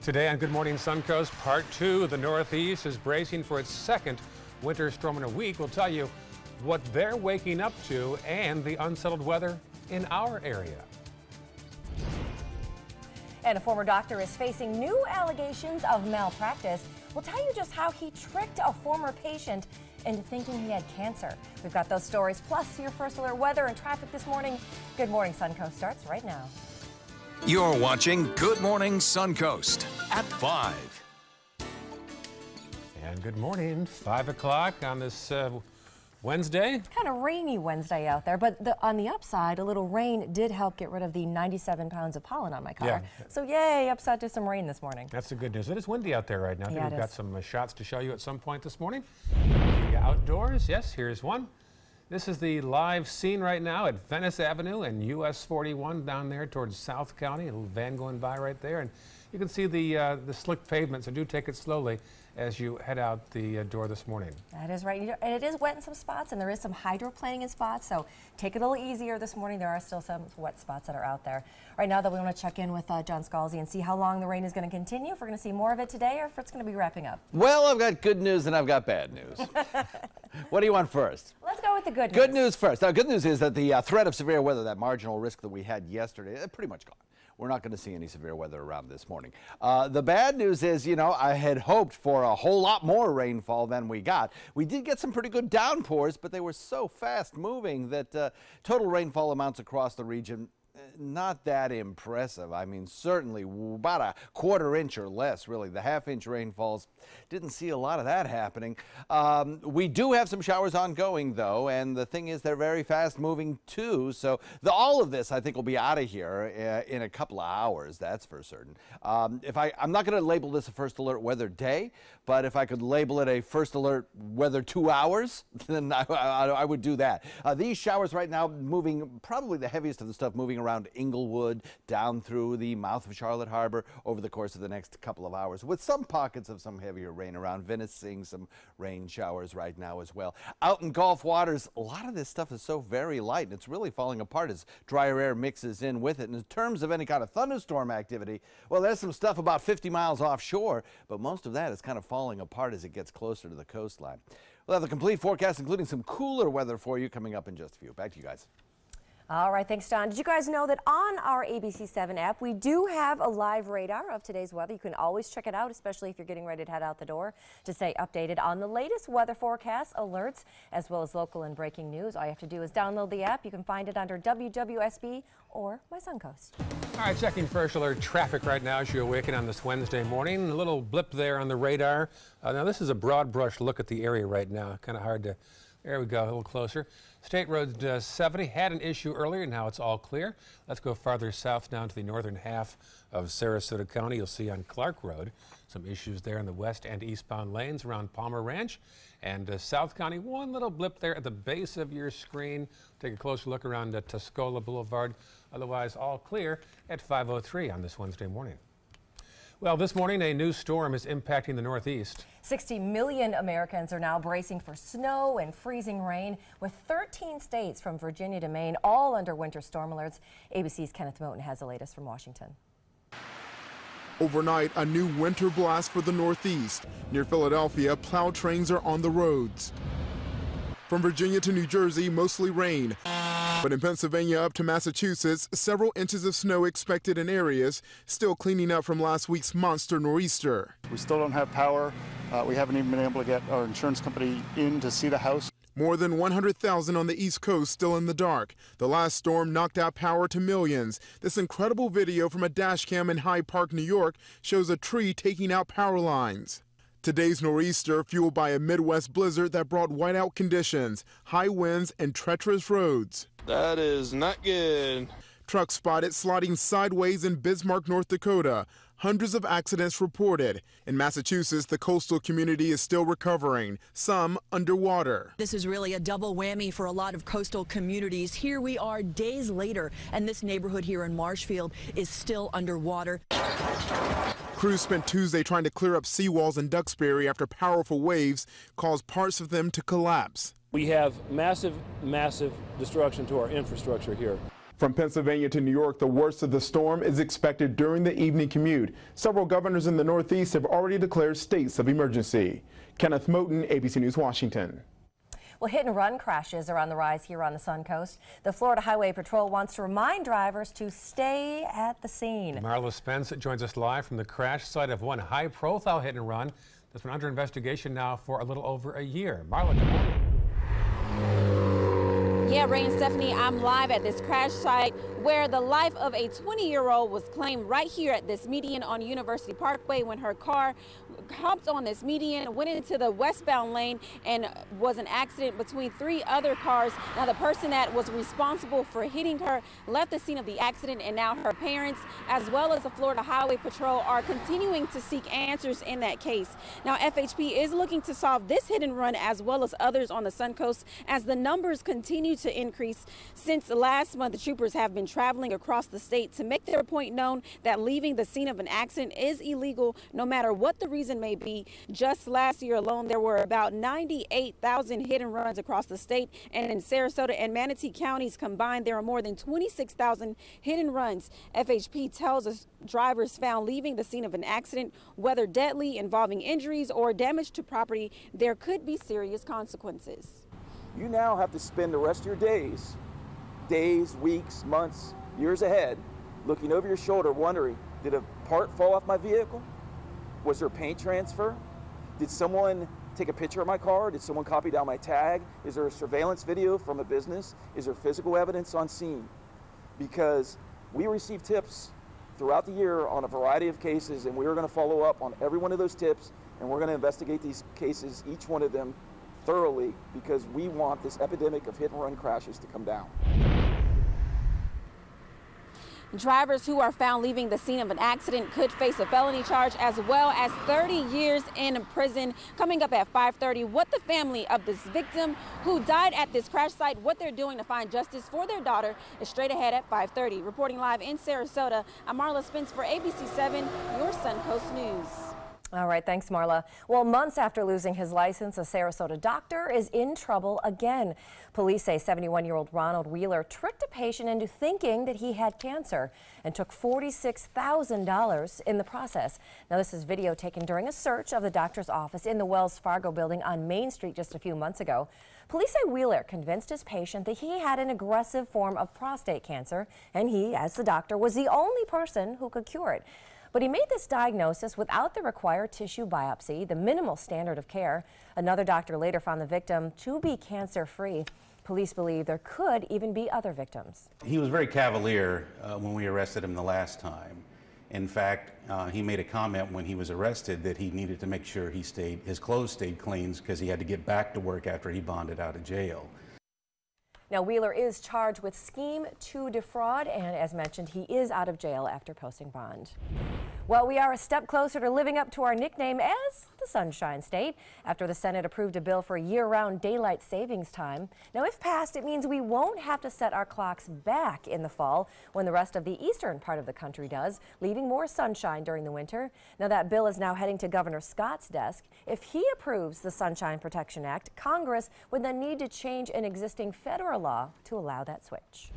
Today on Good Morning Suncoast, Part 2, the Northeast is bracing for its second winter storm in a week. We'll tell you what they're waking up to and the unsettled weather in our area. And a former doctor is facing new allegations of malpractice. We'll tell you just how he tricked a former patient into thinking he had cancer. We've got those stories, plus your first alert weather and traffic this morning. Good Morning Suncoast starts right now. You're watching Good Morning Suncoast at 5. And good morning, 5 o'clock on this Wednesday. Kind of rainy Wednesday out there, but on the upside, a little rain did help get rid of the 97 pounds of pollen on my car. Yeah. So yay, upside to some rain this morning. That's the good news. It is windy out there right now. I think Yeah, we've it got is. some shots to show you at some point this morning. The outdoors, yes, here's one. This is the live scene right now at Venice Avenue and US 41 down there towards South County. A little van going by right there, and you can see the slick pavement, so do take it slowly as you head out the door this morning. That is right, and it is wet in some spots, and there is some hydroplaning in spots, so take it a little easier this morning. There are still some wet spots that are out there. Right now, though, we want to check in with John Scalzi and see how long the rain is going to continue, if we're going to see more of it today, or if it's going to be wrapping up. Well, I've got good news and I've got bad news. What do you want first? Let's go with the good news. Good news first. Now, good news is that the threat of severe weather, that marginal risk that we had yesterday, pretty much gone. We're not going to see any severe weather around this morning. The bad news is, you know, I had hoped for a whole lot more rainfall than we got. We did get some pretty good downpours, but they were so fast moving that total rainfall amounts across the region, not that impressive. I mean, certainly about a quarter inch or less, really. The half-inch rainfalls, didn't see a lot of that happening. We do have some showers ongoing, though, and the thing is they're very fast-moving, too. So all of this, I think, will be out of here in a couple of hours, that's for certain. I'm not going to label this a first alert weather day, but if I could label it a first alert weather 2 hours, then I would do that. These showers right now moving, probably the heaviest of the stuff moving around Inglewood, down through the mouth of Charlotte Harbor over the course of the next couple of hours, with some pockets of some heavier rain around. Venice seeing some rain showers right now as well. Out in Gulf waters, a lot of this stuff is so very light, and it's really falling apart as drier air mixes in with it. And in terms of any kind of thunderstorm activity, well, there's some stuff about 50 miles offshore, but most of that is kind of falling apart as it gets closer to the coastline. We'll have the complete forecast, including some cooler weather for you, coming up in just a few. Back to you guys. All right, thanks, John. Did you guys know that on our ABC7 app, we do have a live radar of today's weather? You can always check it out, especially if you're getting ready to head out the door, to stay updated on the latest weather forecasts, alerts, as well as local and breaking news. All you have to do is download the app. You can find it under WWSB or My Suncoast. All right, checking first alert traffic right now as you awaken on this Wednesday morning. A little blip there on the radar. Now, this is a broad brush look at the area right now. Kind of hard to... There we go, a little closer. State Road 70 had an issue earlier, now it's all clear. Let's go farther south down to the northern half of Sarasota County. You'll see on Clark Road some issues there in the west and eastbound lanes around Palmer Ranch. And South County, one little blip there at the base of your screen. Take a closer look around Tuscola Boulevard. Otherwise, all clear at 5:03 on this Wednesday morning. Well, this morning, a new storm is impacting the Northeast. 60 million Americans are now bracing for snow and freezing rain, with 13 states from Virginia to Maine all under winter storm alerts. ABC's Kenneth Moten has the latest from Washington. Overnight, a new winter blast for the Northeast. Near Philadelphia, plow trains are on the roads. From Virginia to New Jersey, mostly rain. But in Pennsylvania up to Massachusetts, several inches of snow expected in areas still cleaning up from last week's monster nor'easter. We still don't have power. We haven't even been able to get our insurance company in to see the house. More than 100,000 on the East Coast still in the dark. The last storm knocked out power to millions. This incredible video from a dash cam in Hyde Park, New York, shows a tree taking out power lines. Today's nor'easter fueled by a Midwest blizzard that brought whiteout conditions, high winds, and treacherous roads. That is not good. Trucks spotted sliding sideways in Bismarck, North Dakota. Hundreds of accidents reported. In Massachusetts, the coastal community is still recovering, some underwater. This is really a double whammy for a lot of coastal communities. Here we are days later, and this neighborhood here in Marshfield is still underwater. Crews spent Tuesday trying to clear up seawalls in Duxbury after powerful waves caused parts of them to collapse. We have massive destruction to our infrastructure here. From Pennsylvania to New York, the worst of the storm is expected during the evening commute. Several governors in the Northeast have already declared states of emergency. Kenneth Moten, ABC News, Washington. Well, hit-and-run crashes are on the rise here on the Sun Coast. The Florida Highway Patrol wants to remind drivers to stay at the scene. Marla Spence joins us live from the crash site of one high-profile hit-and-run that's been under investigation now for a little over a year. Marla, good morning. Yeah, Ray and Stephanie, I'm live at this crash site where the life of a 20-year-old was claimed right here at this median on University Parkway when her car hopped on this median, went into the westbound lane, and was an accident between 3 other cars. Now, the person that was responsible for hitting her left the scene of the accident, and now her parents, as well as the Florida Highway Patrol, are continuing to seek answers in that case. Now, FHP is looking to solve this hit and run as well as others on the Sun Coast as the numbers continue to increase. Since last month, the troopers have been traveling across the state to make their point known that leaving the scene of an accident is illegal no matter what the reason may be. Just last year alone, there were about 98,000 hit and runs across the state, and in Sarasota and Manatee counties combined, there are more than 26,000 hit and runs. FHP tells us drivers found leaving the scene of an accident, whether deadly, involving injuries or damage to property, there could be serious consequences. You now have to spend the rest of your days, weeks, months, years ahead, looking over your shoulder wondering, did a part fall off my vehicle? Was there paint transfer? Did someone take a picture of my car? Did someone copy down my tag? Is there a surveillance video from a business? Is there physical evidence on scene? Because we receive tips throughout the year on a variety of cases, and we're going to follow up on every one of those tips, and we're going to investigate these cases, each one of them, thoroughly, because we want this epidemic of hit-and-run crashes to come down. Drivers who are found leaving the scene of an accident could face a felony charge as well as 30 years in prison. Coming up at 5:30, what the family of this victim who died at this crash site, what they're doing to find justice for their daughter, is straight ahead at 5:30. Reporting live in Sarasota, I'm Marla Spence for ABC 7, your Suncoast News. All right, thanks, Marla. Well, months after losing his license, a Sarasota doctor is in trouble again. Police say 71-year-old Ronald Wheeler tricked a patient into thinking that he had cancer and took $46,000 in the process. Now, this is video taken during a search of the doctor's office in the Wells Fargo building on Main Street just a few months ago. Police say Wheeler convinced his patient that he had an aggressive form of prostate cancer, and he, as the doctor, was the only person who could cure it. But he made this diagnosis without the required tissue biopsy, the minimal standard of care. Another doctor later found the victim to be cancer-free. Police believe there could even be other victims. He was very cavalier when we arrested him the last time. In fact, he made a comment when he was arrested that he needed to make sure his clothes stayed clean because he had to get back to work after he bonded out of jail. Now, Wheeler is charged with scheme to defraud, and as mentioned, he is out of jail after posting bond. Well, we are a step closer to living up to our nickname as the Sunshine State after the Senate approved a bill for year-round daylight savings time. Now, if passed, it means we won't have to set our clocks back in the fall when the rest of the eastern part of the country does, leaving more sunshine during the winter. Now, that bill is now heading to Governor Scott's desk. If he approves the Sunshine Protection Act, Congress would then need to change an existing federal law to allow that switch.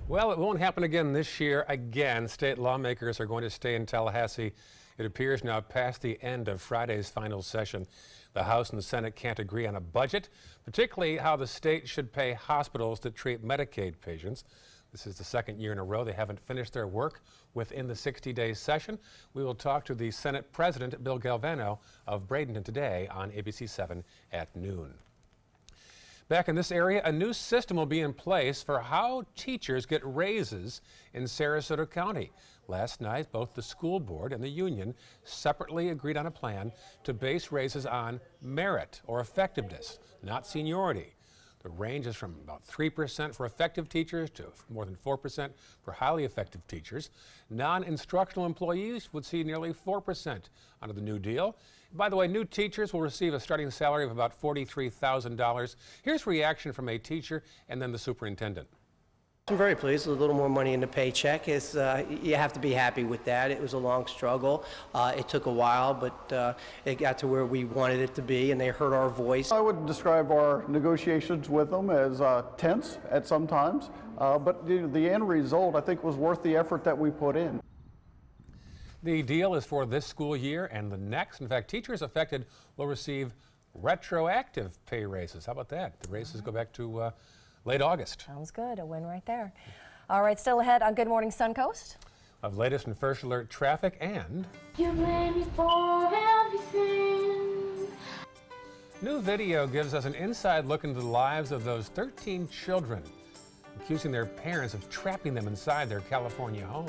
Well, it won't happen again this year. Again, state lawmakers are going to stay in Tallahassee. It appears now past the end of Friday's final session. The House and the Senate can't agree on a budget, particularly how the state should pay hospitals to treat Medicaid patients. This is the second year in a row they haven't finished their work within the 60-day session. We will talk to the Senate President, Bill Galvano of Bradenton today on ABC 7 at noon. Back in this area, a new system will be in place for how teachers get raises in Sarasota County. Last night, both the school board and the union separately agreed on a plan to base raises on merit or effectiveness, not seniority. The range is from about 3% for effective teachers to more than 4% for highly effective teachers. Non-instructional employees would see nearly 4% under the new deal. By the way, new teachers will receive a starting salary of about $43,000. Here's reaction from a teacher and then the superintendent. I'm very pleased. A little more money in the paycheck. You have to be happy with that. It was a long struggle. It took a while, but it got to where we wanted it to be, and they heard our voice. I would describe our negotiations with them as tense at some times, but the end result, I think, was worth the effort that we put in. The deal is for this school year and the next. In fact, teachers affected will receive retroactive pay raises. How about that? The raises go back to late August. Sounds good. A win right there. All right, still ahead on Good Morning Suncoast. Of latest and first alert traffic and you blame me for everything. New video gives us an inside look into the lives of those 13 children, accusing their parents of trapping them inside their California home.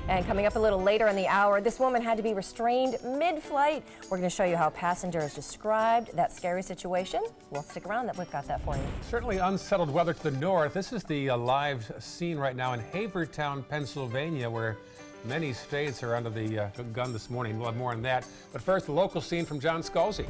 And coming up a little later in the hour, this woman had to be restrained mid-flight. We're going to show you how passengers described that scary situation. Well, stick around, we've got that for you. Certainly unsettled weather to the north. This is the live scene right now in Havertown, Pennsylvania, where many states are under the gun this morning. We'll have more on that. But first, the local scene from John Scalzi.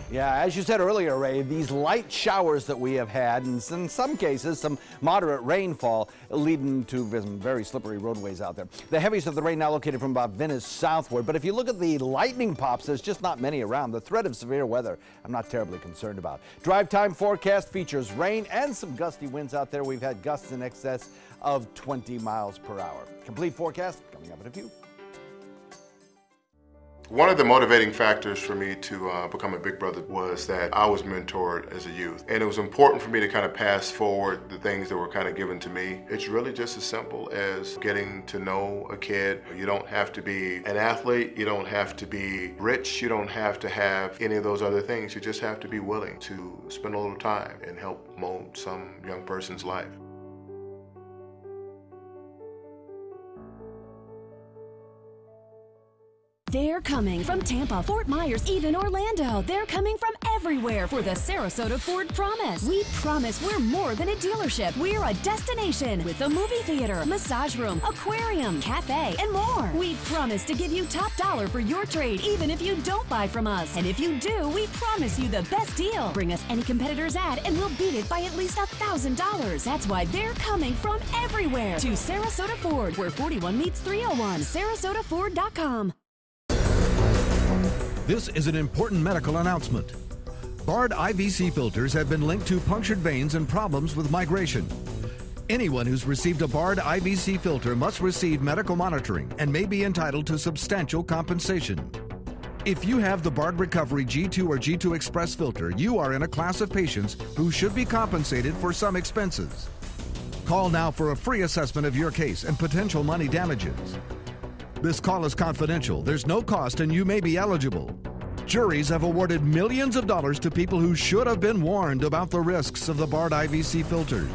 Yeah, as you said earlier, Ray, these light showers that we have had, and in some cases, some moderate rainfall, leading to some very slippery roadways out there. The heaviest of the rain now located from about Venice southward. But if you look at the lightning pops, there's just not many around. The threat of severe weather, I'm not terribly concerned about. Drive time forecast features rain and some gusty winds out there. We've had gusts in excess of 20 miles per hour. Complete forecast coming up in a few. One of the motivating factors for me to become a Big Brother was that I was mentored as a youth. And it was important for me to kind of pass forward the things that were kind of given to me. It's really just as simple as getting to know a kid. You don't have to be an athlete. You don't have to be rich. You don't have to have any of those other things. You just have to be willing to spend a little time and help mold some young person's life. They're coming from Tampa, Fort Myers, even Orlando. They're coming from everywhere for the Sarasota Ford Promise. We promise we're more than a dealership. We're a destination with a movie theater, massage room, aquarium, cafe, and more. We promise to give you top dollar for your trade, even if you don't buy from us. And if you do, we promise you the best deal. Bring us any competitor's ad and we'll beat it by at least $1,000. That's why they're coming from everywhere to Sarasota Ford, where 41 meets 301. SarasotaFord.com. This is an important medical announcement. Bard IVC filters have been linked to punctured veins and problems with migration. Anyone who's received a Bard IVC filter must receive medical monitoring and may be entitled to substantial compensation. If you have the Bard Recovery G2 or G2 Express filter, you are in a class of patients who should be compensated for some expenses. Call now for a free assessment of your case and potential money damages. This call is confidential. There's no cost and you may be eligible. Juries have awarded millions of dollars to people who should have been warned about the risks of the Bard IVC filters.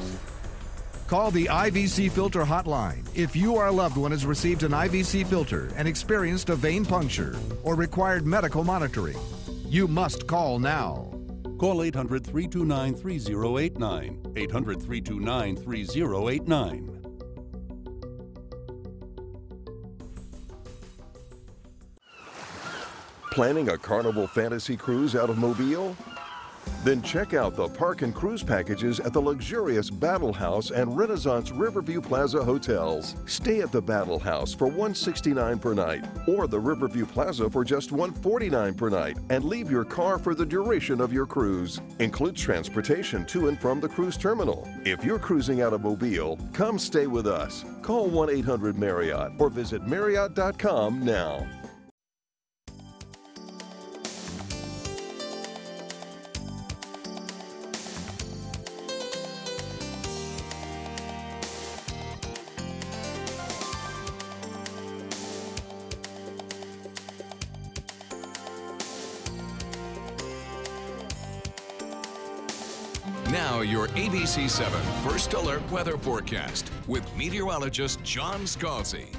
Call the IVC Filter Hotline if you or a loved one has received an IVC filter and experienced a vein puncture or required medical monitoring. You must call now. Call 800-329-3089. 800-329-3089. Planning a Carnival Fantasy Cruise out of Mobile? Then check out the park and cruise packages at the luxurious Battle House and Renaissance Riverview Plaza hotels. Stay at the Battle House for $169 per night or the Riverview Plaza for just $149 per night and leave your car for the duration of your cruise. Includes transportation to and from the cruise terminal. If you're cruising out of Mobile, come stay with us. Call 1-800-MARRIOTT or visit Marriott.com now. Now your ABC 7 First Alert Weather Forecast with meteorologist John Scalzi.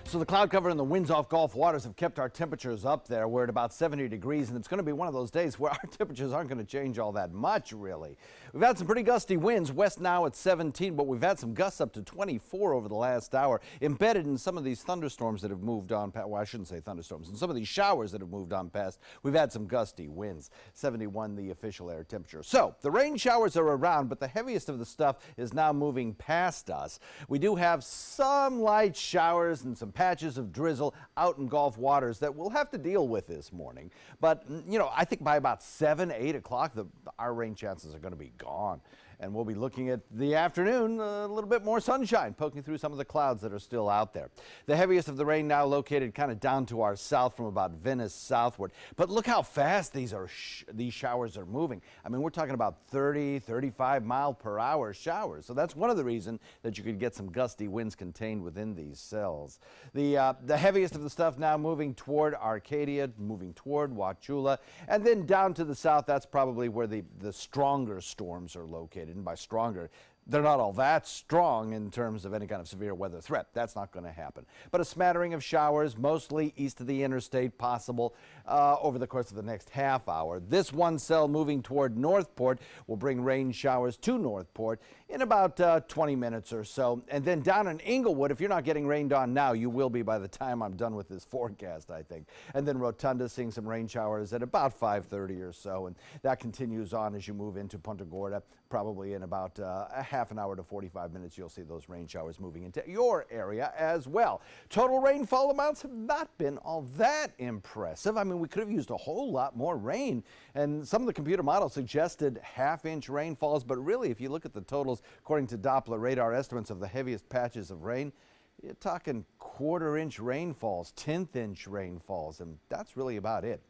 So the cloud cover and the winds off Gulf waters have kept our temperatures up there. We're at about 70 degrees, and it's going to be one of those days where our temperatures aren't going to change all that much, really. We've had some pretty gusty winds, west now at 17, but we've had some gusts up to 24 over the last hour, embedded in some of these thunderstorms that have moved on past. Well, I shouldn't say thunderstorms. In some of these showers that have moved on past, we've had some gusty winds. 71 the official air temperature. So the rain showers are around, but the heaviest of the stuff is now moving past us. We do have some light showers and some patches of drizzle out in Gulf waters that we'll have to deal with this morning. But, you know, I think by about 7, 8 o'clock, our rain chances are going to be gone. And we'll be looking at the afternoon, a little bit more sunshine poking through some of the clouds that are still out there. The heaviest of the rain now located kind of down to our south from about Venice southward. But look how fast these showers are moving. I mean, we're talking about 30, 35 mile per hour showers. So that's one of the reasons that you could get some gusty winds contained within these cells. The heaviest of the stuff now moving toward Arcadia, moving toward Wauchula, and then down to the south. That's probably where the stronger storms are located. And by stronger, they're not all that strong in terms of any kind of severe weather threat. That's not going to happen. But a smattering of showers, mostly east of the interstate, possible over the course of the next half hour. This one cell moving toward Northport will bring rain showers to Northport in about 20 minutes or so. And then down in Inglewood, if you're not getting rained on now, you will be by the time I'm done with this forecast, I think. And then Rotunda seeing some rain showers at about 5:30 or so. And that continues on as you move into Punta Gorda. Probably in about a half an hour to 45 minutes, you'll see those rain showers moving into your area as well. Total rainfall amounts have not been all that impressive. I mean, we could have used a whole lot more rain, and some of the computer models suggested half-inch rainfalls, but really, if you look at the totals, according to Doppler radar estimates of the heaviest patches of rain, you're talking quarter-inch rainfalls, 10th-inch rainfalls, and that's really about it.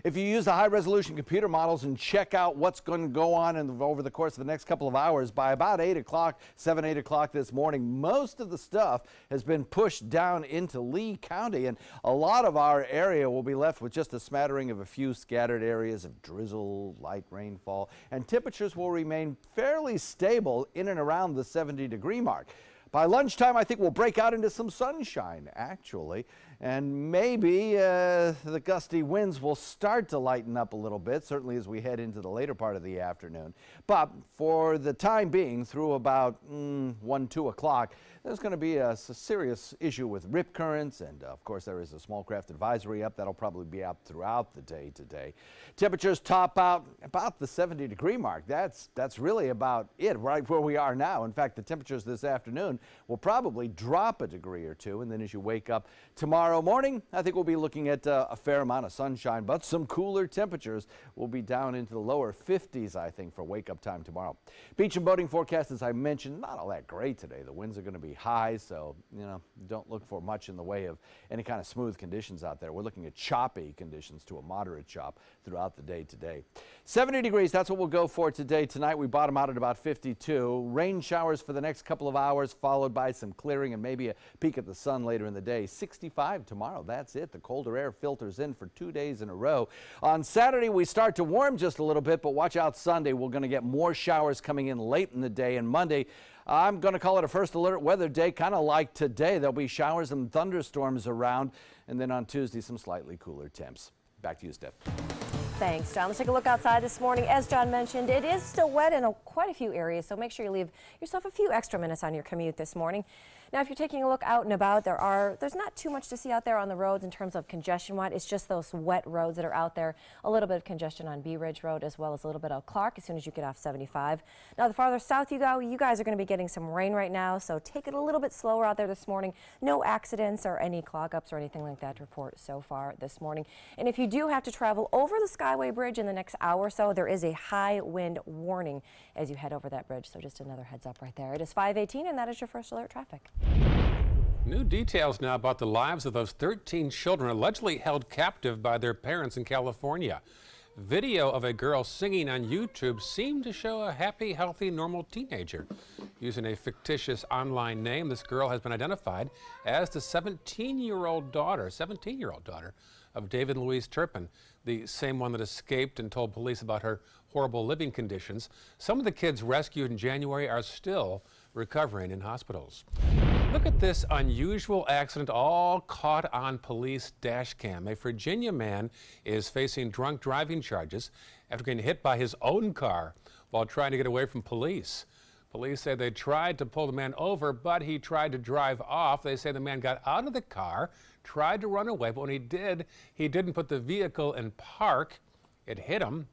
If you use the high-resolution computer models and check out what's going to go on over the course of the next couple of hours, by about 8 o'clock, 7, 8 o'clock this morning, most of the stuff has been pushed down into Lee County, and a lot of our area will be left with just a smattering of a few scattered areas of drizzle, light rainfall, and temperatures will remain fairly stable in and around the 70-degree mark. By lunchtime, I think we'll break out into some sunshine, actually, and maybe the gusty winds will start to lighten up a little bit, certainly as we head into the later part of the afternoon. But for the time being, through about 1, 2 o'clock, there's going to be a serious issue with rip currents, and of course there is a small craft advisory up. That'll probably be out throughout the day today. Temperatures top out about the 70-degree mark. That's really about it, right where we are now. In fact, the temperatures this afternoon will probably drop a degree or two, and then as you wake up tomorrow morning, I think we'll be looking at a fair amount of sunshine, but some cooler temperatures will be down into the lower 50s, I think, for wake-up time tomorrow. Beach and boating forecast, as I mentioned, not all that great today. The winds are going to be high, so, you know, don't look for much in the way of any kind of smooth conditions out there. We're looking at choppy conditions to a moderate chop throughout the day today. 70 degrees, that's what we'll go for today. Tonight, we bottom out at about 52. Rain showers for the next couple of hours, followed by some clearing and maybe a peek at the sun later in the day. 65 tomorrow, that's it. The colder air filters in for 2 days in a row. On Saturday, we start to warm just a little bit, but watch out Sunday. We're going to get more showers coming in late in the day, and Monday, I'm going to call it a first alert weather day, kind of like today. There'll be showers and thunderstorms around, and then on Tuesday, some slightly cooler temps. Back to you, Steph. Thanks, John. Let's take a look outside this morning. As John mentioned, it is still wet in quite a few areas, so make sure you leave yourself a few extra minutes on your commute this morning. Now, if you're taking a look out and about, there's not too much to see out there on the roads in terms of congestion-wise. It's just those wet roads that are out there. A little bit of congestion on Bee Ridge Road, as well as a little bit of Clark as soon as you get off 75. Now, the farther south you go, you guys are going to be getting some rain right now, so take it a little bit slower out there this morning. No accidents or any clog-ups or anything like that to report so far this morning. And if you do have to travel over the Skyway Bridge in the next hour or so, there is a high wind warning as you head over that bridge. So just another heads up right there. It is 5:18, and that is your first alert traffic. New details now about the lives of those 13 children allegedly held captive by their parents in California. Video of a girl singing on YouTube seemed to show a happy, healthy, normal teenager. Using a fictitious online name, this girl has been identified as the 17-year-old daughter of David and Louise Turpin, the same one that escaped and told police about her horrible living conditions. Some of the kids rescued in January are still recovering in hospitals. Look at this unusual accident all caught on police dash cam. A Virginia man is facing drunk driving charges after getting hit by his own car while trying to get away from police. Police say they tried to pull the man over, but he tried to drive off. They say the man got out of the car, tried to run away, but when he did, he didn't put the vehicle in park. It hit him.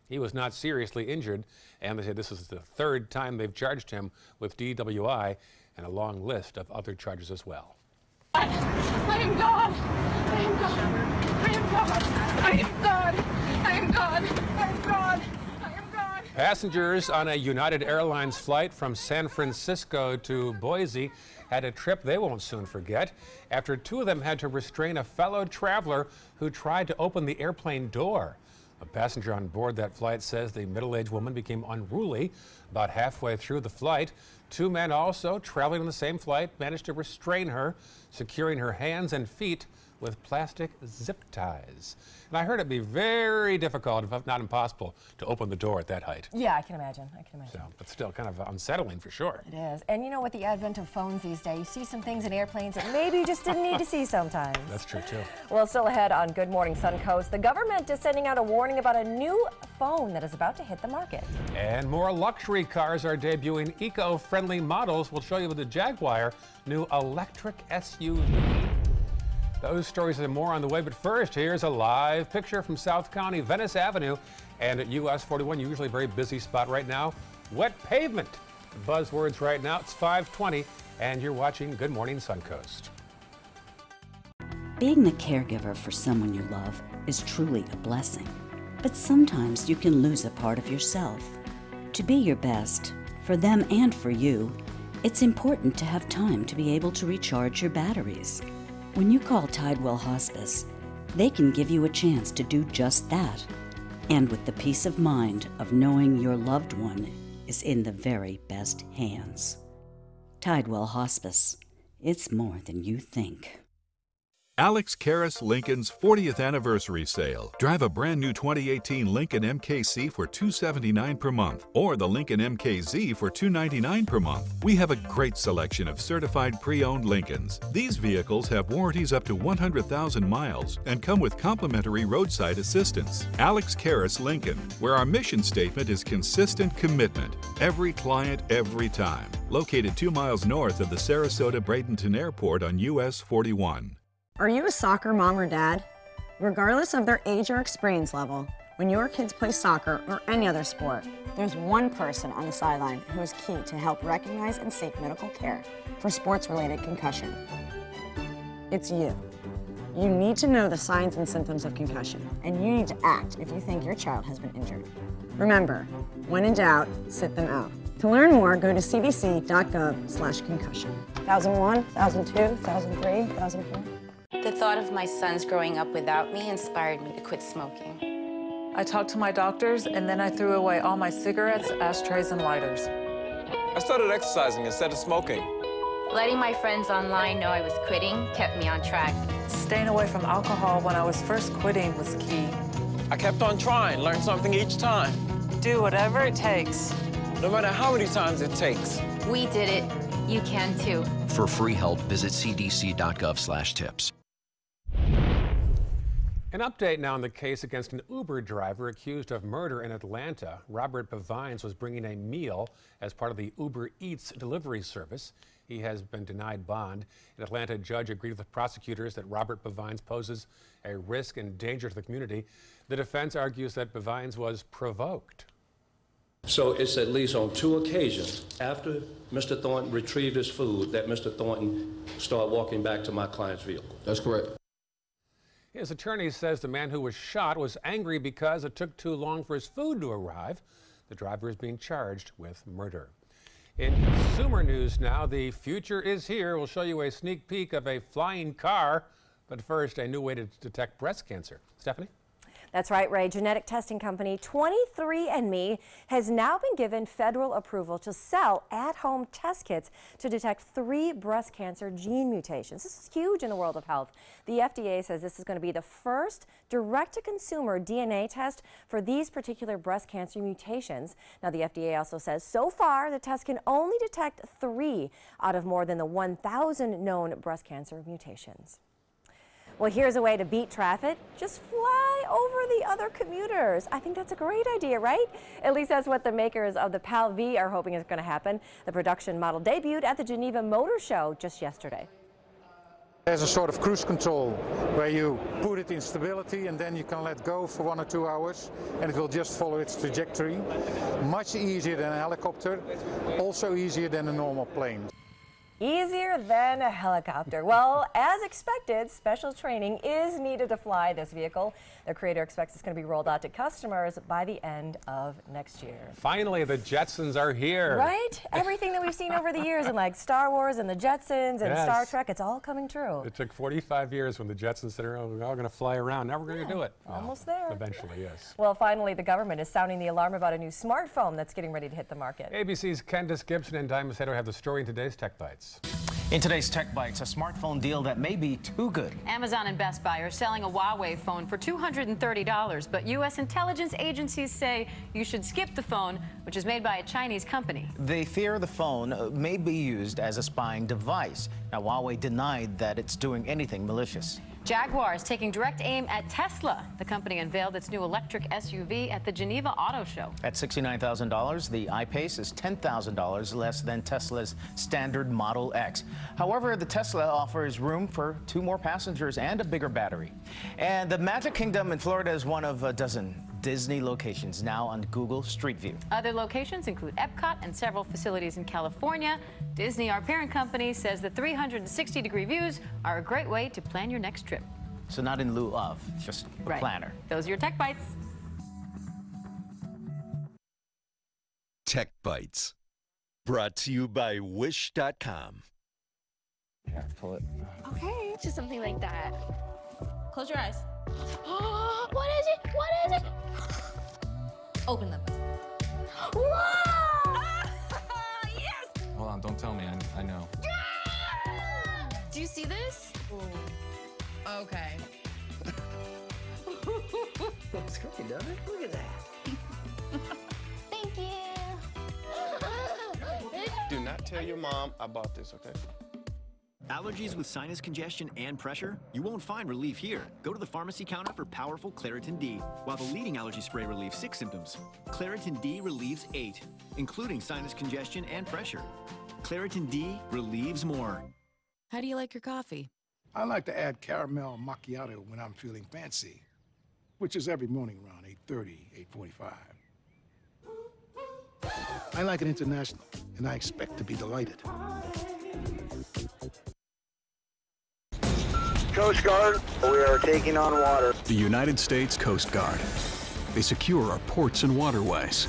He was not seriously injured, and they say this is the third time they've charged him with DWI and a long list of other charges as well. I am God. I am God. I am God. I am God. I am God. I am God. I am God. Passengers on a United Airlines flight from San Francisco to Boise had a trip they won't soon forget after two of them had to restrain a fellow traveler who tried to open the airplane door. A passenger on board that flight says the middle-aged woman became unruly about halfway through the flight. Two men also traveling on the same flight managed to restrain her, securing her hands and feet with plastic zip ties. And I heard it'd be very difficult, if not impossible, to open the door at that height. Yeah, I can imagine. I can imagine. So, but still kind of unsettling for sure. It is. And you know, with the advent of phones these days, you see some things in airplanes that maybe you just didn't need to see sometimes. That's true, too. Well, still ahead on Good Morning Suncoast, the government is sending out a warning about a new phone that is about to hit the market. And more luxury cars are debuting eco-friendly models. We'll show you with the Jaguar new electric SUV. Those stories and more on the way, but first, here's a live picture from South County, Venice Avenue, and at US 41, usually a very busy spot right now. Wet pavement. Buzzwords right now. It's 5:20, and you're watching Good Morning Suncoast. Being the caregiver for someone you love is truly a blessing, but sometimes you can lose a part of yourself. To be your best, for them and for you, it's important to have time to be able to recharge your batteries. When you call Tidewell Hospice, they can give you a chance to do just that, and with the peace of mind of knowing your loved one is in the very best hands. Tidewell Hospice. It's more than you think. Alex Karras Lincoln's 40th anniversary sale. Drive a brand new 2018 Lincoln MKC for $279 per month or the Lincoln MKZ for $299 per month. We have a great selection of certified pre-owned Lincolns. These vehicles have warranties up to 100,000 miles and come with complimentary roadside assistance. Alex Karras Lincoln, where our mission statement is consistent commitment. Every client, every time. Located 2 miles north of the Sarasota-Bradenton Airport on US 41. Are you a soccer mom or dad? Regardless of their age or experience level, when your kids play soccer or any other sport, there's one person on the sideline who is key to help recognize and seek medical care for sports-related concussion. It's you. You need to know the signs and symptoms of concussion, and you need to act if you think your child has been injured. Remember, when in doubt, sit them out. To learn more, go to cdc.gov/concussion. 1001, 1002, 1003, 1004. The thought of my sons growing up without me inspired me to quit smoking. I talked to my doctors, and then I threw away all my cigarettes, ashtrays, and lighters. I started exercising instead of smoking. Letting my friends online know I was quitting kept me on track. Staying away from alcohol when I was first quitting was key. I kept on trying, learned something each time. Do whatever it takes. No matter how many times it takes. We did it. You can too. For free help, visit cdc.gov/tips. An update now on the case against an Uber driver accused of murder in Atlanta. Robert Bevines was bringing a meal as part of the Uber Eats delivery service. He has been denied bond. An Atlanta judge agreed with prosecutors that Robert Bevines poses a risk and danger to the community. The defense argues that Bevines was provoked. So it's at least on 2 occasions after Mr. Thornton retrieved his food that Mr. Thornton started walking back to my client's vehicle. That's correct. His attorney says the man who was shot was angry because it took too long for his food to arrive. The driver is being charged with murder. In consumer news now, the future is here. We'll show you a sneak peek of a flying car. But first, a new way to detect breast cancer. Stephanie? That's right, Ray. Genetic testing company 23andMe has now been given federal approval to sell at-home test kits to detect 3 breast cancer gene mutations. This is huge in the world of health. The FDA says this is going to be the first direct-to-consumer DNA test for these particular breast cancer mutations. Now, the FDA also says so far the test can only detect 3 out of more than the 1,000 known breast cancer mutations. Well, here's a way to beat traffic. Just fly over the other commuters. I think that's a great idea, right? At least that's what the makers of the PAL V are hoping is going to happen. The production model debuted at the Geneva Motor Show just yesterday. There's a sort of cruise control where you put it in stability and then you can let go for 1 or 2 hours and it will just follow its trajectory. Much easier than a helicopter, also easier than a normal plane. Easier than a helicopter. Well, as expected, special training is needed to fly this vehicle. The creator expects it's going to be rolled out to customers by the end of next year. Finally, the Jetsons are here. Right? Everything that we've seen over the years in like Star Wars and the Jetsons and Yes. Star Trek, it's all coming true. It took 45 years when the Jetsons said, oh, we're all going to fly around. Now we're going to do it. Almost Well, there. Eventually, yes. Well, finally, the government is sounding the alarm about a new smartphone that's getting ready to hit the market. ABC's Candace Gibson and Diamond Sato have the story in today's Tech Bites. In today's Tech Bites, a smartphone deal that may be too good. Amazon and Best Buy are selling a Huawei phone for $230, but U.S. intelligence agencies say you should skip the phone, which is made by a Chinese company. They fear the phone may be used as a spying device. Now, Huawei denied that it's doing anything malicious. Jaguar is taking direct aim at Tesla. The company unveiled its new electric SUV at the Geneva Auto Show. At $69,000, the I-Pace is $10,000 less than Tesla's standard Model X. However, the Tesla offers room for 2 more passengers and a bigger battery. And the Magic Kingdom in Florida is one of a dozen Disney locations now on Google Street View. Other locations include Epcot and several facilities in California. Disney, our parent company, says the 360-degree views are a great way to plan your next trip. So not in lieu of, just a planner. Those are your Tech Bites. Tech Bites. Brought to you by Wish.com. Yeah, pull it. Okay, just something like that. Close your eyes. What is it? What is it? Open them. Whoa! Yes! Hold on, don't tell me. I know. Do you see this? Okay. Looks great, doesn't it? Look at that. Thank you. Do not tell your mom I bought this, okay? Allergies with sinus congestion and pressure? You won't find relief here. Go to the pharmacy counter for powerful Claritin D. While the leading allergy spray relieves 6 symptoms, Claritin D relieves 8, including sinus congestion and pressure. Claritin D relieves more. How do you like your coffee? I like to add caramel macchiato when I'm feeling fancy, which is every morning around 8:30, 8:45. I like it international, and I expect to be delighted. Coast Guard, we are taking on water. The United States Coast Guard. They secure our ports and waterways,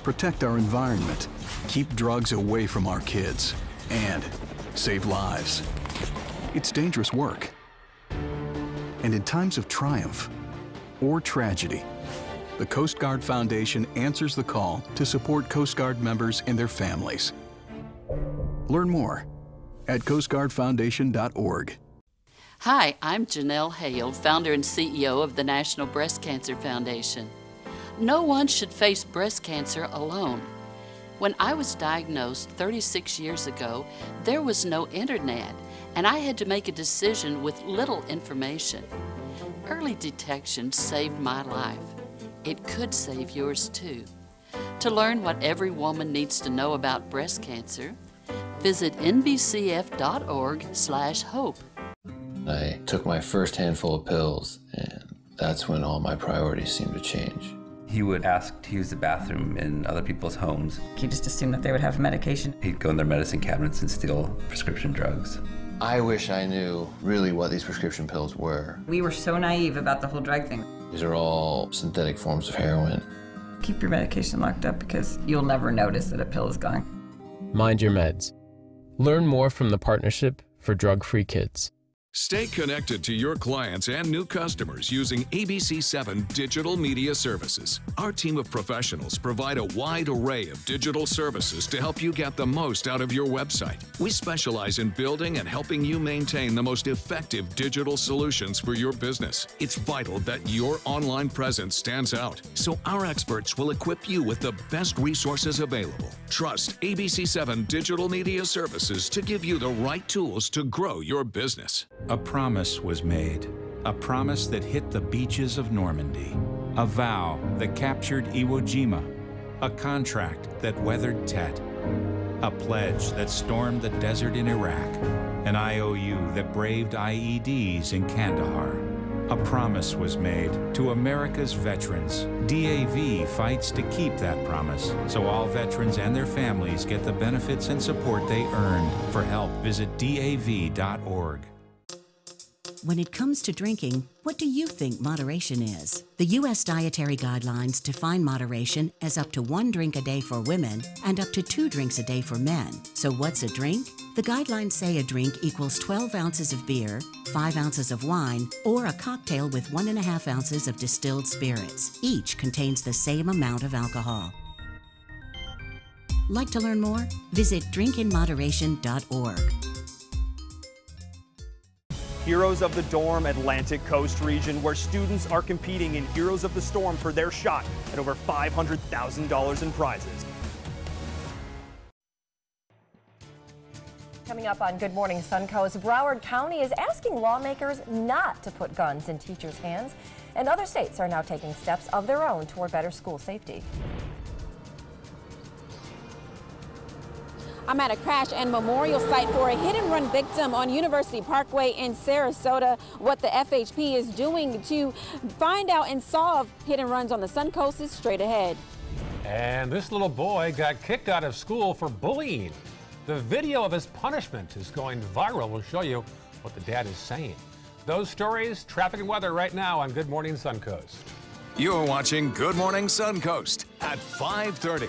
protect our environment, keep drugs away from our kids, and save lives. It's dangerous work. And in times of triumph or tragedy, the Coast Guard Foundation answers the call to support Coast Guard members and their families. Learn more at coastguardfoundation.org. Hi, I'm Janelle Hale, founder and CEO of the National Breast Cancer Foundation. No one should face breast cancer alone. When I was diagnosed 36 years ago, there was no internet, and I had to make a decision with little information. Early detection saved my life. It could save yours too. To learn what every woman needs to know about breast cancer, visit nbcf.org/hope. I took my first handful of pills, and that's when all my priorities seemed to change. He would ask to use the bathroom in other people's homes. He just assumed that they would have medication. He'd go in their medicine cabinets and steal prescription drugs. I wish I knew really what these prescription pills were. We were so naive about the whole drug thing. These are all synthetic forms of heroin. Keep your medication locked up because you'll never notice that a pill is gone. Mind your meds. Learn more from the Partnership for Drug-Free Kids. Stay connected to your clients and new customers using ABC7 Digital Media Services. Our team of professionals provide a wide array of digital services to help you get the most out of your website. We specialize in building and helping you maintain the most effective digital solutions for your business. It's vital that your online presence stands out, so our experts will equip you with the best resources available. Trust ABC7 Digital Media Services to give you the right tools to grow your business. A promise was made, a promise that hit the beaches of Normandy, a vow that captured Iwo Jima, a contract that weathered Tet, a pledge that stormed the desert in Iraq, an IOU that braved IEDs in Kandahar. A promise was made to America's veterans. DAV fights to keep that promise, so all veterans and their families get the benefits and support they earned. For help, visit DAV.org. When it comes to drinking, what do you think moderation is? The U.S. Dietary Guidelines define moderation as up to 1 drink a day for women and up to 2 drinks a day for men. So what's a drink? The guidelines say a drink equals 12 ounces of beer, 5 ounces of wine, or a cocktail with 1.5 ounces of distilled spirits. Each contains the same amount of alcohol. Like to learn more? Visit drinkinmoderation.org. Heroes of the Dorm Atlantic Coast region, where students are competing in Heroes of the Storm for their shot at over $500,000 in prizes. Coming up on Good Morning Suncoast, Broward County is asking lawmakers not to put guns in teachers' hands, and other states are now taking steps of their own toward better school safety. I'm at a crash and memorial site for a hit-and-run victim on University Parkway in Sarasota. What the FHP is doing to find out and solve hit-and-runs on the Suncoast is straight ahead. And this little boy got kicked out of school for bullying. The video of his punishment is going viral. We'll show you what the dad is saying. Those stories, traffic and weather right now on Good Morning Suncoast. You're watching Good Morning Suncoast at 5:30.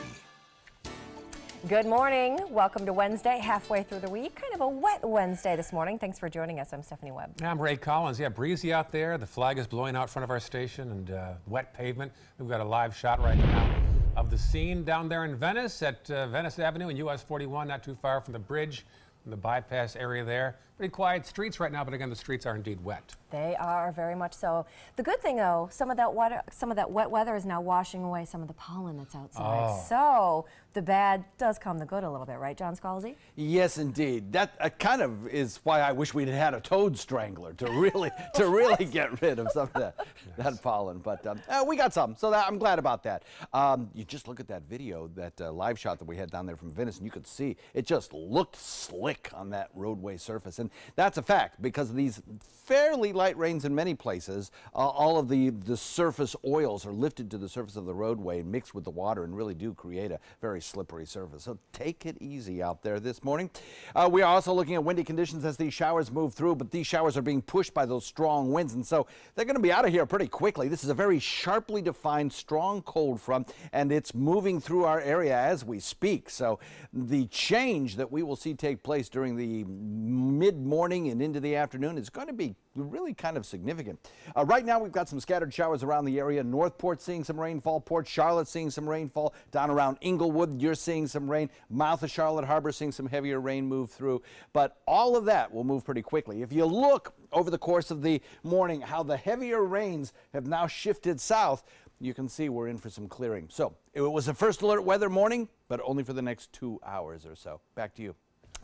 Good morning. Welcome to Wednesday, halfway through the week. Kind of a wet Wednesday this morning. Thanks for joining us. I'm Stephanie Webb. I'm Ray Collins. Yeah, breezy out there. The flag is blowing out front of our station and wet pavement. We've got a live shot right now of the scene down there in Venice at Venice Avenue and US 41, not too far from the bridge, from the bypass area there. Pretty quiet streets right now, but again, the streets are indeed wet. They are very much so. The good thing, though, some of that wet weather is now washing away some of the pollen that's outside. Oh. So the bad does come the good a little bit, right, John Scalzi? Yes, indeed. That kind of is why I wish we'd had a toad strangler to really get rid of some of that pollen. But we got some, so I'm glad about that. You just look at that video, that live shot that we had down there from Venice, and you could see it just looked slick on that roadway surface. And that's a fact, because of these fairly light rains in many places, all of the surface oils are lifted to the surface of the roadway and mixed with the water and really do create a very slippery surface. So take it easy out there this morning. We are also looking at windy conditions as these showers move through, but these showers are being pushed by those strong winds, and so they're going to be out of here pretty quickly. This is a very sharply defined strong cold front, and it's moving through our area as we speak. So the change that we will see take place during the mid-morning and into the afternoon is going to be really kind of significant. Right now we've got some scattered showers around the area. Northport seeing some rainfall, Port Charlotte seeing some rainfall, down around Inglewood you're seeing some rain, mouth of Charlotte Harbor seeing some heavier rain move through, but all of that will move pretty quickly. If you look over the course of the morning how the heavier rains have now shifted south, you can see we're in for some clearing. So it was a first alert weather morning, but only for the next 2 hours or so. Back to you.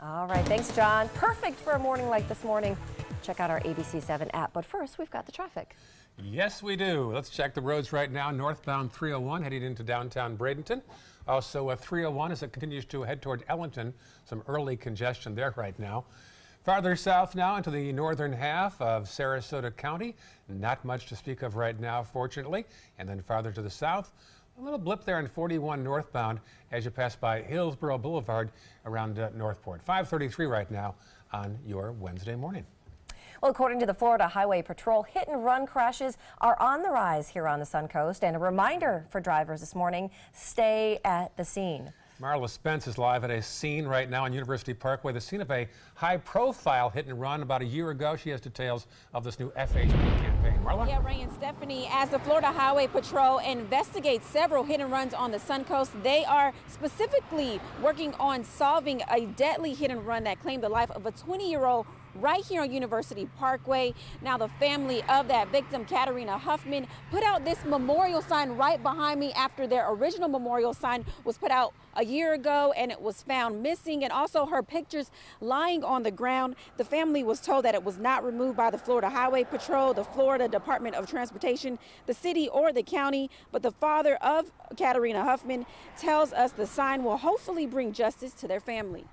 All right, thanks, John. Perfect for a morning like this morning. Check out our ABC7 app. But first, we've got the traffic. Yes, we do. Let's check the roads right now. Northbound 301 heading into downtown Bradenton. Also 301 as it continues to head toward Ellington. Some early congestion there right now. Farther south now into the northern half of Sarasota County. Not much to speak of right now, fortunately. And then farther to the south, a little blip there in 41 northbound as you pass by Hillsborough Boulevard around Northport. 5:33 right now on your Wednesday morning. Well, according to the Florida Highway Patrol, hit-and-run crashes are on the rise here on the Suncoast. And a reminder for drivers this morning, stay at the scene. Marla Spence is live at a scene right now on University Parkway, the scene of a high-profile hit and run about a year ago. She has details of this new FHP campaign. Marla? Yeah, Ray and Stephanie, as the Florida Highway Patrol investigates several hit and runs on the Suncoast, they are specifically working on solving a deadly hit and run that claimed the life of a 20-year-old right here on University Parkway. Now, the family of that victim, Katerina Huffman, put out this memorial sign right behind me after their original memorial sign was put out a year ago and it was found missing, and also her pictures lying on the ground. The family was told that it was not removed by the Florida Highway Patrol, the Florida Department of Transportation, the city, or the county, but the father of Katerina Huffman tells us the sign will hopefully bring justice to their family.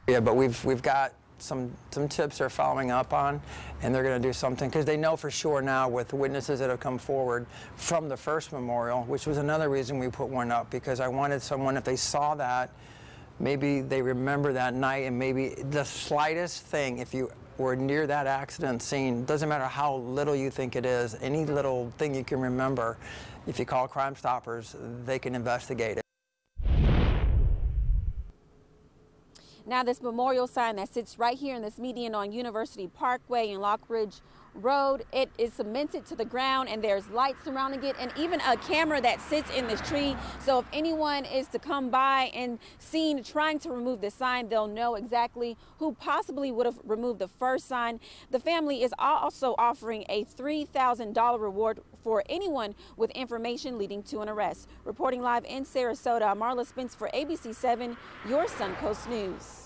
Yeah, but we've got some tips they're following up on, and they're going to do something because they know for sure now with the witnesses that have come forward from the first memorial, which was another reason we put one up, because I wanted someone, if they saw that, maybe they remember that night, and maybe the slightest thing, if you were near that accident scene, doesn't matter how little you think it is, any little thing you can remember, if you call Crime Stoppers, they can investigate it. Now, this memorial sign that sits right here in this median on University Parkway and Lockridge Road, it is cemented to the ground, and there's lights surrounding it and even a camera that sits in this tree. So if anyone is to come by and seen trying to remove this sign, they'll know exactly who possibly would have removed the first sign. The family is also offering a $3,000 reward for anyone with information leading to an arrest. Reporting live in Sarasota, I'm Marla Spence for ABC 7, your Suncoast News.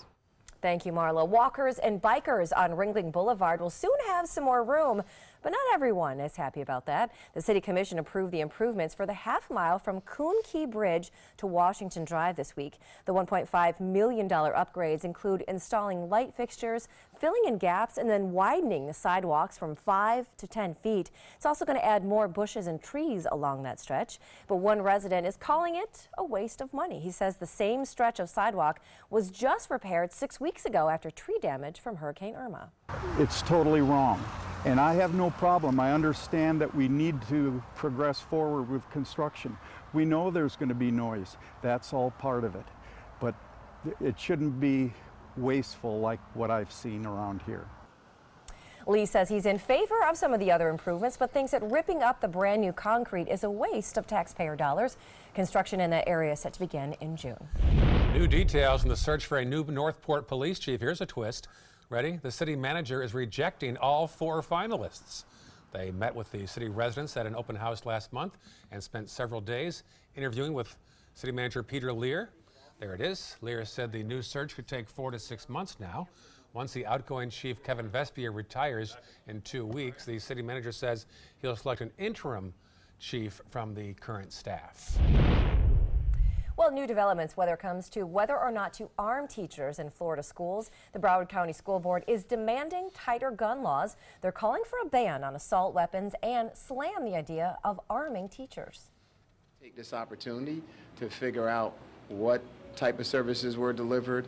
Thank you, Marla. Walkers and bikers on Ringling Boulevard will soon have some more room, but not everyone is happy about that. The City Commission approved the improvements for the half mile from Coon Key Bridge to Washington Drive this week. The $1.5 million upgrades include installing light fixtures, filling in gaps, and then widening the sidewalks from 5 to 10 feet. It's also going to add more bushes and trees along that stretch. But one resident is calling it a waste of money. He says the same stretch of sidewalk was just repaired 6 weeks ago after tree damage from Hurricane Irma. It's totally wrong. And I have no problem. I understand that we need to progress forward with construction. We know there's going to be noise. That's all part of it. But it shouldn't be wasteful like what I've seen around here. Lee says he's in favor of some of the other improvements, but thinks that ripping up the brand new concrete is a waste of taxpayer dollars. Construction in that area is set to begin in June. New details in the search for a new Northport police chief. Here's a twist. Ready? The city manager is rejecting all 4 finalists. They met with the city residents at an open house last month and spent several days interviewing with city manager Peter Lear. There it is. Lear said the new search could take 4 to 6 months now. Once the outgoing chief, Kevin Vespier, retires in 2 weeks, the city manager says he'll select an interim chief from the current staff. Well, new developments whether it comes to whether or not to arm teachers in Florida schools. The Broward County School Board is demanding tighter gun laws. They're calling for a ban on assault weapons and slam the idea of arming teachers. Take this opportunity to figure out what type of services were delivered,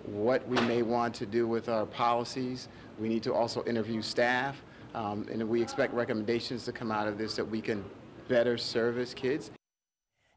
what we may want to do with our policies. We need to also interview staff, and we expect recommendations to come out of this that we can better service kids.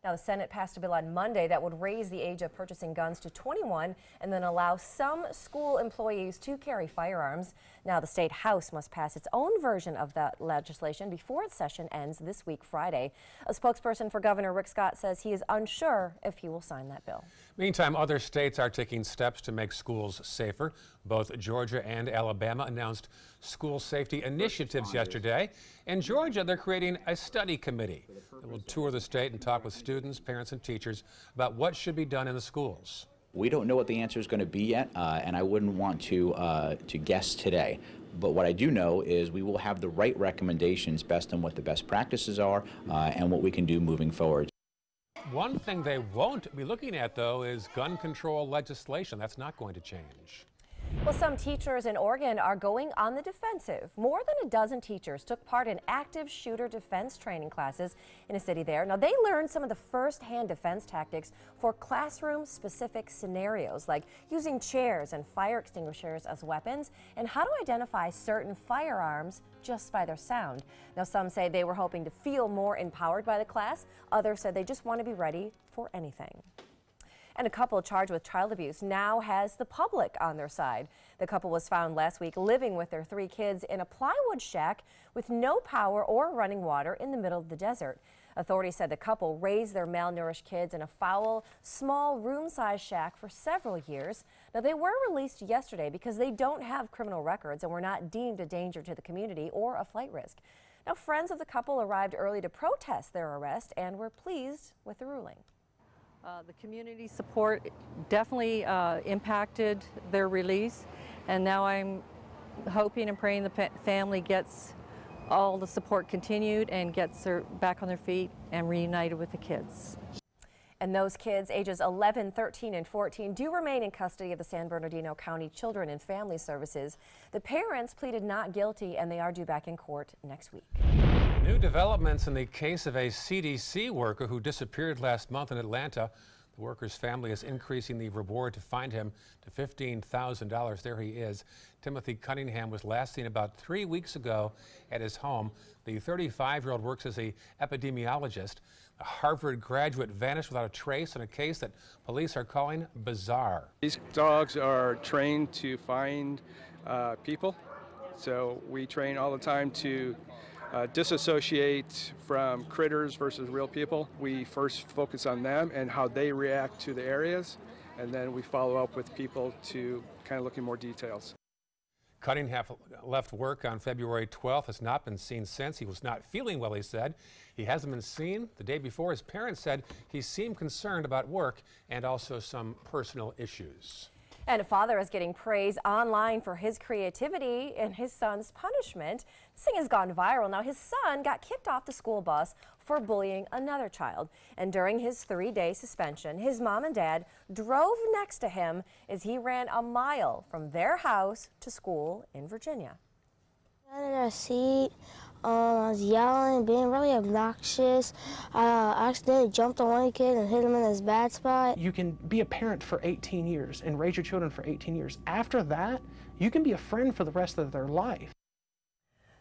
Now, the Senate passed a bill on Monday that would raise the age of purchasing guns to 21 and then allow some school employees to carry firearms. Now, the state House must pass its own version of that legislation before its session ends this week, Friday. A spokesperson for Governor Rick Scott says he is unsure if he will sign that bill. Meantime, other states are taking steps to make schools safer. Both Georgia and Alabama announced school safety initiatives yesterday. In Georgia, they're creating a study committee that will tour the state and talk with students, parents, and teachers about what should be done in the schools. We don't know what the answer is going to be yet, and I wouldn't want to guess today. But what I do know is we will have the right recommendations based on what the best practices are and what we can do moving forward. One thing they won't be looking at, though, is gun control legislation. That's not going to change. Well, some teachers in Oregon are going on the defensive. More than a dozen teachers took part in active shooter defense training classes in a city there. Now, they learned some of the first-hand defense tactics for classroom-specific scenarios, like using chairs and fire extinguishers as weapons, and how to identify certain firearms just by their sound. Now, some say they were hoping to feel more empowered by the class. Others said they just want to be ready for anything. And a couple charged with child abuse now has the public on their side. The couple was found last week living with their 3 kids in a plywood shack with no power or running water in the middle of the desert. Authorities said the couple raised their malnourished kids in a foul, small room-sized shack for several years. Now, they were released yesterday because they don't have criminal records and were not deemed a danger to the community or a flight risk. Now, friends of the couple arrived early to protest their arrest and were pleased with the ruling. The community support definitely impacted their release, and now I'm hoping and praying the family gets all the support continued and gets her back on their feet and reunited with the kids. And those kids ages 11, 13, and 14 do remain in custody of the San Bernardino County Children and Family Services. The parents pleaded not guilty and they are due back in court next week. New developments in the case of a CDC worker who disappeared last month in Atlanta. The worker's family is increasing the reward to find him to $15,000. There he is. Timothy Cunningham was last seen about 3 weeks ago at his home. The 35-year-old works as an epidemiologist. A Harvard graduate vanished without a trace in a case that police are calling bizarre. These dogs are trained to find people, so we train all the time to disassociate from critters versus real people. We first focus on them and how they react to the areas, and then we follow up with people to kind of look in more details. Cunningham left work on February 12th, has not been seen since. He was not feeling well, he said. He hasn't been seen. The day before, his parents said he seemed concerned about work and also some personal issues. And a father is getting praise online for his creativity and his son's punishment. This thing has gone viral. Now, his son got kicked off the school bus for bullying another child. And during his 3-day suspension, his mom and dad drove next to him as he ran a mile from their house to school in Virginia. I got a seat. I was yelling, being really obnoxious. I accidentally jumped on one kid and hit him in his bad spot. You can be a parent for 18 years and raise your children for 18 years. After that, you can be a friend for the rest of their life.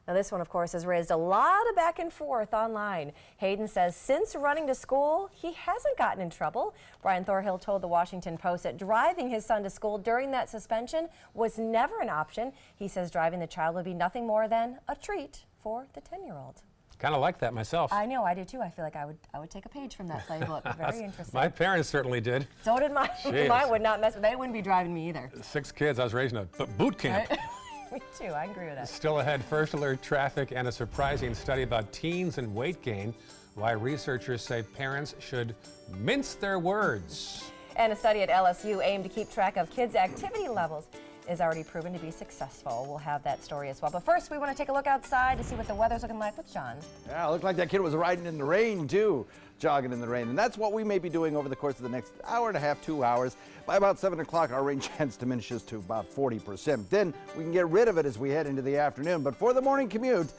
Now, this one, of course, has raised a lot of back and forth online. Hayden says since running to school, he hasn't gotten in trouble. Brian Thorhill told the Washington Post that driving his son to school during that suspension was never an option. He says driving the child would be nothing more than a treat for the 10-year-old. Kind of like that myself. I know, I do too. I feel like I would take a page from that playbook. Very interesting. My parents certainly did. So did mine. Mine would not mess with. They wouldn't be driving me either. 6 kids. I was raising a boot camp. Me too. I agree with that. Still ahead, first alert traffic and a surprising study about teens and weight gain. Why researchers say parents should mince their words. And a study at LSU aimed to keep track of kids' activity levels is already proven to be successful. We'll have that story as well. But first, we want to take a look outside to see what the weather's looking like with John. Yeah, it looked like that kid was riding in the rain, too, jogging in the rain. And that's what we may be doing over the course of the next hour and a half, 2 hours. By about 7 o'clock, our rain chance diminishes to about 40%. Then we can get rid of it as we head into the afternoon. But for the morning commute,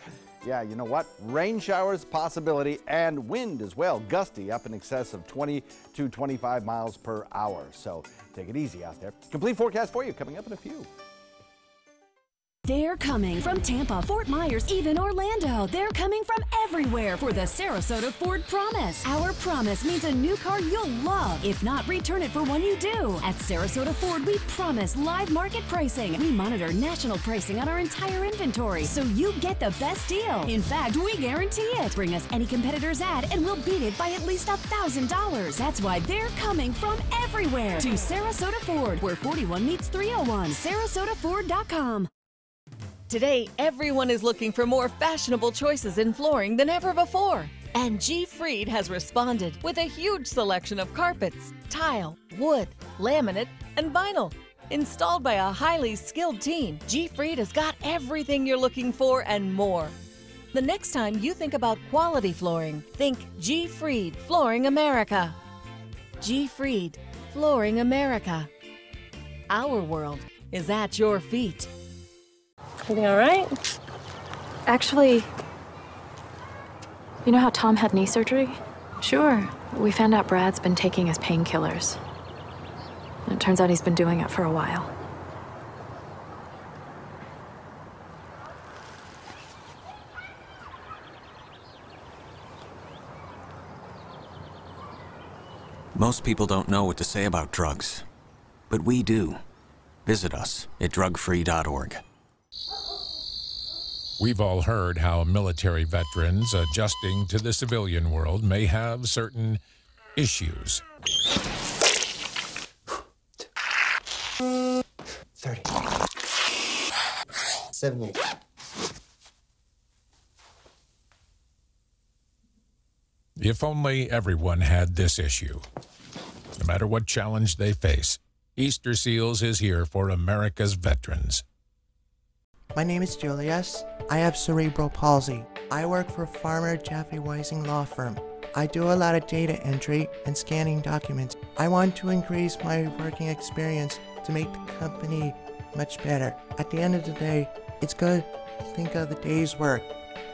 yeah, you know what? Rain showers, possibility, and wind as well. Gusty up in excess of 20 to 25 miles per hour. So take it easy out there. Complete forecast for you coming up in a few. They're coming from Tampa, Fort Myers, even Orlando. They're coming from everywhere for the Sarasota Ford Promise. Our promise means a new car you'll love. If not, return it for one you do. At Sarasota Ford, we promise live market pricing. We monitor national pricing on our entire inventory, so you get the best deal. In fact, we guarantee it. Bring us any competitor's ad, and we'll beat it by at least $1,000. That's why they're coming from everywhere to Sarasota Ford, where 41 meets 301. SarasotaFord.com. Today, everyone is looking for more fashionable choices in flooring than ever before. And G. Fried has responded with a huge selection of carpets, tile, wood, laminate, and vinyl. Installed by a highly skilled team, G. Fried has got everything you're looking for and more. The next time you think about quality flooring, think G. Fried Flooring America. G. Fried Flooring America. Our world is at your feet. Everything all right? Actually, you know how Tom had knee surgery? Sure. We found out Brad's been taking his painkillers. And it turns out he's been doing it for a while. Most people don't know what to say about drugs, but we do. Visit us at drugfree.org. We've all heard how military veterans adjusting to the civilian world may have certain issues. 30. 70. If only everyone had this issue. No matter what challenge they face, Easter Seals is here for America's veterans. My name is Julius. I have cerebral palsy. I work for Farmer Jeffrey Weising Law Firm. I do a lot of data entry and scanning documents. I want to increase my working experience to make the company much better. At the end of the day, it's good to think of the day's work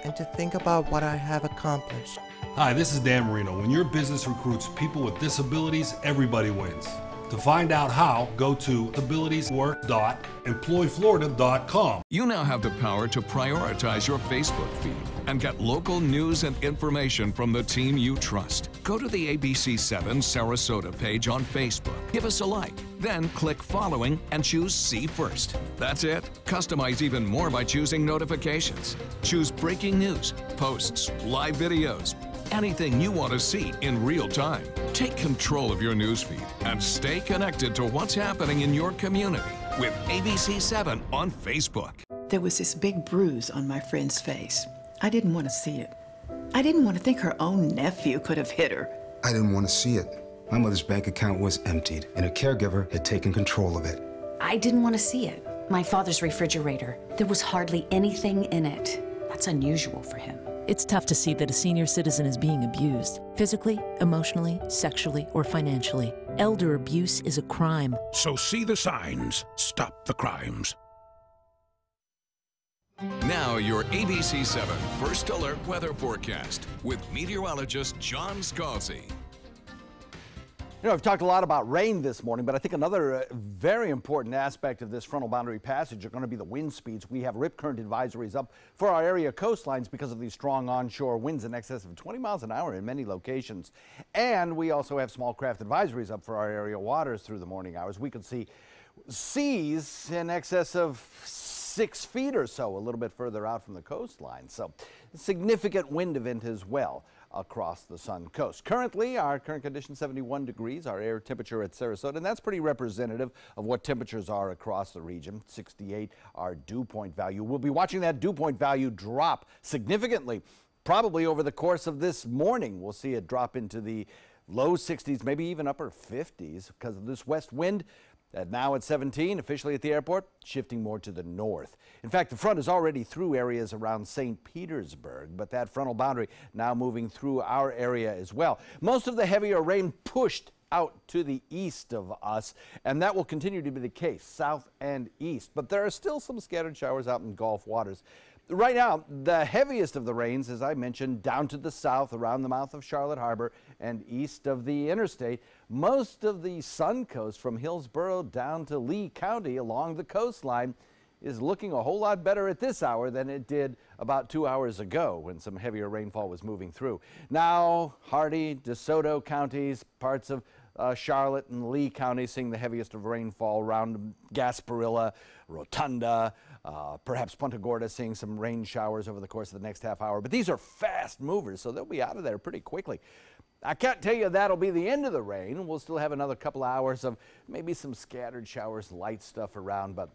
and to think about what I have accomplished. Hi, this is Dan Marino. When your business recruits people with disabilities, everybody wins. To find out how, go to abilitieswork.employflorida.com. You now have the power to prioritize your Facebook feed and get local news and information from the team you trust. Go to the ABC7 Sarasota page on Facebook. Give us a like, then click following and choose See First. That's it. Customize even more by choosing notifications. Choose breaking news, posts, live videos, anything you want to see in real time. Take control of your newsfeed and stay connected to what's happening in your community with ABC7 on Facebook. There was this big bruise on my friend's face. I didn't want to see it. I didn't want to think her own nephew could have hit her. I didn't want to see it. My mother's bank account was emptied, and a caregiver had taken control of it. I didn't want to see it. My father's refrigerator. There was hardly anything in it. That's unusual for him. It's tough to see that a senior citizen is being abused, physically, emotionally, sexually, or financially. Elder abuse is a crime. So see the signs. Stop the crimes. Now your ABC7 First Alert weather forecast with meteorologist John Scalzi. You know, I've talked a lot about rain this morning, but I think another very important aspect of this frontal boundary passage are going to be the wind speeds. We have rip current advisories up for our area coastlines because of these strong onshore winds in excess of 20 miles an hour in many locations. And we also have small craft advisories up for our area waters through the morning hours. We could see seas in excess of 6 feet or so, a little bit further out from the coastline. So significant wind event as well across the Sun Coast. Currently, our current condition 71 degrees, our air temperature at Sarasota, and that's pretty representative of what temperatures are across the region. 68, our dew point value. We'll be watching that dew point value drop significantly, probably over the course of this morning. We'll see it drop into the low 60s, maybe even upper 50s because of this west wind. And now at 17, officially at the airport, shifting more to the north. In fact, the front is already through areas around St. Petersburg, but that frontal boundary now moving through our area as well. Most of the heavier rain pushed out to the east of us, and that will continue to be the case, south and east. But there are still some scattered showers out in Gulf waters. Right now, the heaviest of the rains, as I mentioned, down to the south around the mouth of Charlotte Harbor and east of the interstate. Most of the Sun Coast from Hillsborough down to Lee County along the coastline is looking a whole lot better at this hour than it did about 2 hours ago when some heavier rainfall was moving through. Now, Hardy, DeSoto counties, parts of Charlotte and Lee County seeing the heaviest of rainfall around Gasparilla, Rotunda, perhaps Punta Gorda seeing some rain showers over the course of the next half hour. But these are fast movers, so they'll be out of there pretty quickly. I can't tell you that'll be the end of the rain. We'll still have another couple hours of maybe some scattered showers, light stuff around, but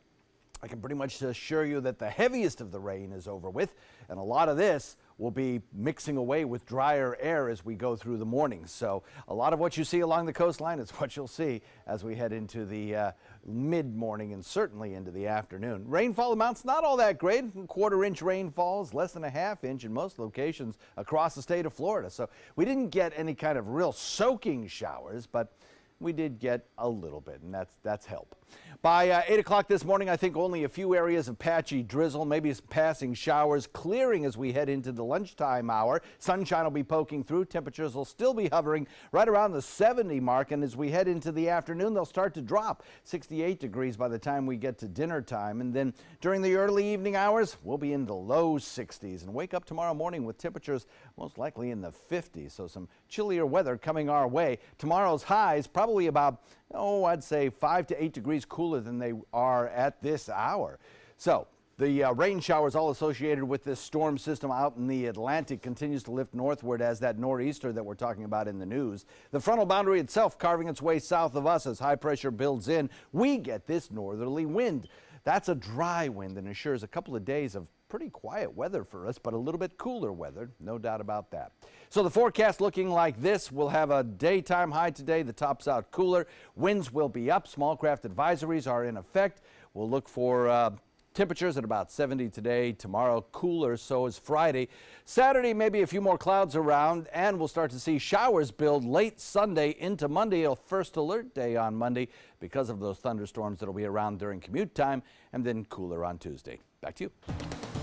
I can pretty much assure you that the heaviest of the rain is over with, and a lot of this will be mixing away with drier air as we go through the morning. So a lot of what you see along the coastline is what you'll see as we head into the mid-morning and certainly into the afternoon. Rainfall amounts not all that great. Quarter-inch rainfalls, less than a half-inch in most locations across the state of Florida. So we didn't get any kind of real soaking showers, but we did get a little bit, and that's help. By 8 o'clock this morning, I think only a few areas of patchy drizzle, maybe some passing showers, clearing as we head into the lunchtime hour. Sunshine will be poking through. Temperatures will still be hovering right around the 70 mark. And as we head into the afternoon, they'll start to drop 68 degrees by the time we get to dinner time. And then during the early evening hours, we'll be in the low 60s and wake up tomorrow morning with temperatures most likely in the 50s. So some chillier weather coming our way. Tomorrow's highs probably about, I'd say 5 to 8 degrees cooler than they are at this hour. So the rain showers all associated with this storm system out in the Atlantic continues to lift northward as that nor'easter that we're talking about in the news. The frontal boundary itself carving its way south of us as high pressure builds in. We get this northerly wind. That's a dry wind and assures a couple of days of pretty quiet weather for us, but a little bit cooler weather, no doubt about that. So the forecast looking like this. We'll have a daytime high today. The tops out cooler. Winds will be up. Small craft advisories are in effect. We'll look for temperatures at about 70 today. Tomorrow cooler, so is Friday. Saturday, maybe a few more clouds around, and we'll start to see showers build late Sunday into Monday. A first alert day on Monday because of those thunderstorms that will be around during commute time, and then cooler on Tuesday. Back to you.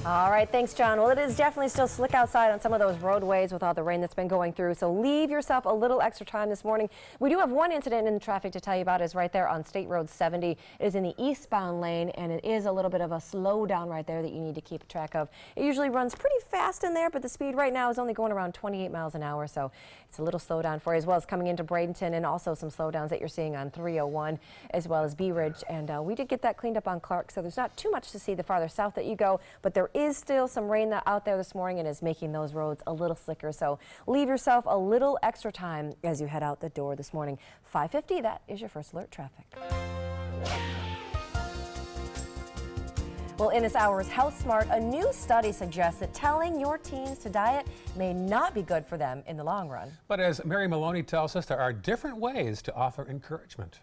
All right, thanks, John. Well, it is definitely still slick outside on some of those roadways with all the rain that's been going through, so leave yourself a little extra time this morning. We do have one incident in traffic to tell you about. Is right there on State Road 70. It is in the eastbound lane, and it is a little bit of a slowdown right there that you need to keep track of. It usually runs pretty fast in there, but the speed right now is only going around 28 miles an hour, so it's a little slowdown for you, as well as coming into Bradenton, and also some slowdowns that you're seeing on 301 as well as Bee Ridge. And we did get that cleaned up on Clark, so there's not too much to see the farther south that you go, but there is still some rain out there this morning and is making those roads a little slicker. So leave yourself a little extra time as you head out the door this morning. 5:50, that is your first alert traffic. Well, in this hour's Health Smart, a new study suggests that telling your teens to diet may not be good for them in the long run. But as Mary Maloney tells us, there are different ways to offer encouragement.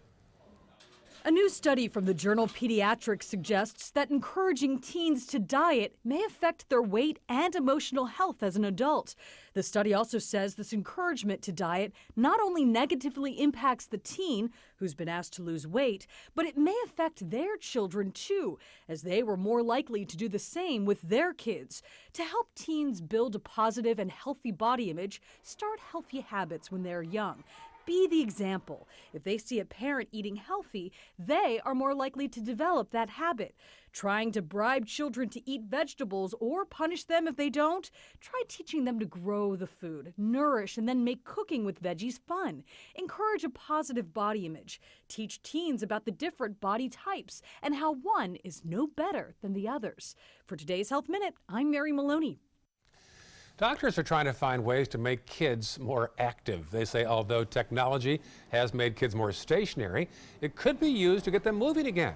A new study from the journal Pediatrics suggests that encouraging teens to diet may affect their weight and emotional health as an adult. The study also says this encouragement to diet not only negatively impacts the teen who's been asked to lose weight, but it may affect their children too, as they were more likely to do the same with their kids. To help teens build a positive and healthy body image, start healthy habits when they're young. Be the example. If they see a parent eating healthy, they are more likely to develop that habit. Trying to bribe children to eat vegetables or punish them if they don't? Try teaching them to grow the food, nourish, and then make cooking with veggies fun. Encourage a positive body image. Teach teens about the different body types and how one is no better than the others. For today's Health Minute, I'm Mary Maloney. Doctors are trying to find ways to make kids more active. They say although technology has made kids more stationary, it could be used to get them moving again.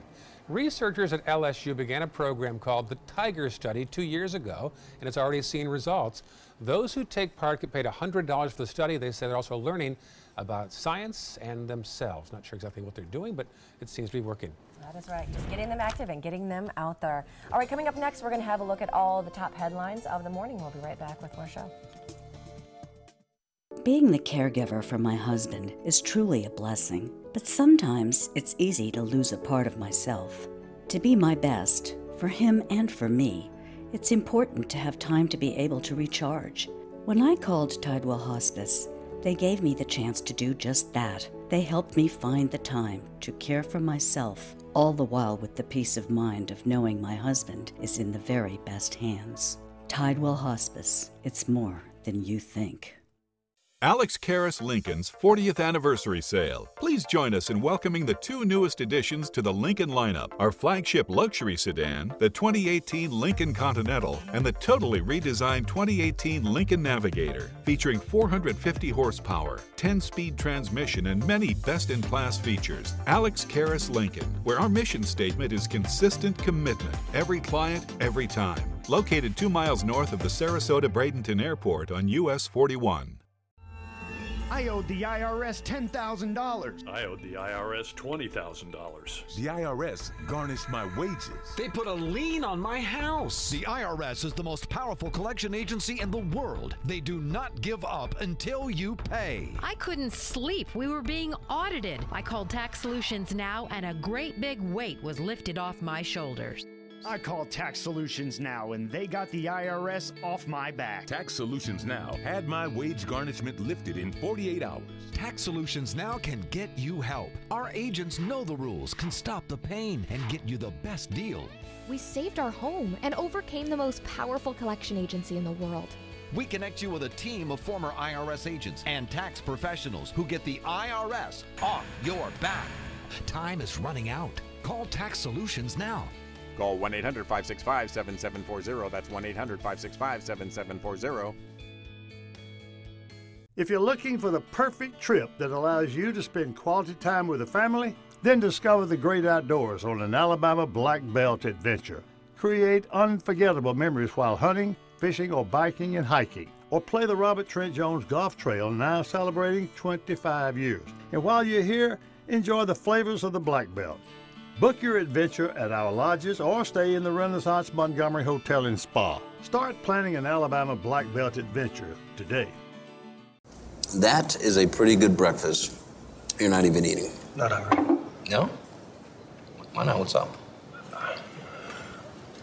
Researchers at LSU began a program called the Tiger Study 2 years ago, and it's already seen results. Those who take part get paid $100 for the study. They say they're also learning about science and themselves. Not sure exactly what they're doing, but it seems to be working. That is right. Just getting them active and getting them out there. All right, coming up next, we're going to have a look at all the top headlines of the morning. We'll be right back with more show. Being the caregiver for my husband is truly a blessing, but sometimes it's easy to lose a part of myself. To be my best, for him and for me, it's important to have time to be able to recharge. When I called Tidewell Hospice, they gave me the chance to do just that. They helped me find the time to care for myself, all the while with the peace of mind of knowing my husband is in the very best hands. Tidewell Hospice, it's more than you think. Alex Karras Lincoln's 40th anniversary sale. Please join us in welcoming the two newest additions to the Lincoln lineup, our flagship luxury sedan, the 2018 Lincoln Continental, and the totally redesigned 2018 Lincoln Navigator, featuring 450 horsepower, 10-speed transmission, and many best-in-class features. Alex Karras Lincoln, where our mission statement is consistent commitment, every client, every time. Located 2 miles north of the Sarasota-Bradenton Airport on US 41. I owed the IRS $10,000. I owed the IRS $20,000. The IRS garnished my wages. They put a lien on my house. The IRS is the most powerful collection agency in the world. They do not give up until you pay. I couldn't sleep. We were being audited. I called Tax Solutions Now, and a great big weight was lifted off my shoulders. I called Tax Solutions Now, and they got the IRS off my back. Tax Solutions Now had my wage garnishment lifted in 48 hours. Tax Solutions Now can get you help. Our agents know the rules, can stop the pain, and get you the best deal. We saved our home and overcame the most powerful collection agency in the world. We connect you with a team of former IRS agents and tax professionals who get the IRS off your back. Time is running out. Call Tax Solutions now. Call 1-800-565-7740. That's 1-800-565-7740. If you're looking for the perfect trip that allows you to spend quality time with a family, then discover the great outdoors on an Alabama Black Belt adventure. Create unforgettable memories while hunting, fishing, or biking and hiking. Or play the Robert Trent Jones Golf Trail, now celebrating 25 years. And while you're here, enjoy the flavors of the Black Belt. Book your adventure at our lodges or stay in the Renaissance Montgomery Hotel and Spa. Start planning an Alabama Black Belt adventure today. That is a pretty good breakfast. You're not even eating. Not hungry. No? Why not? What's up?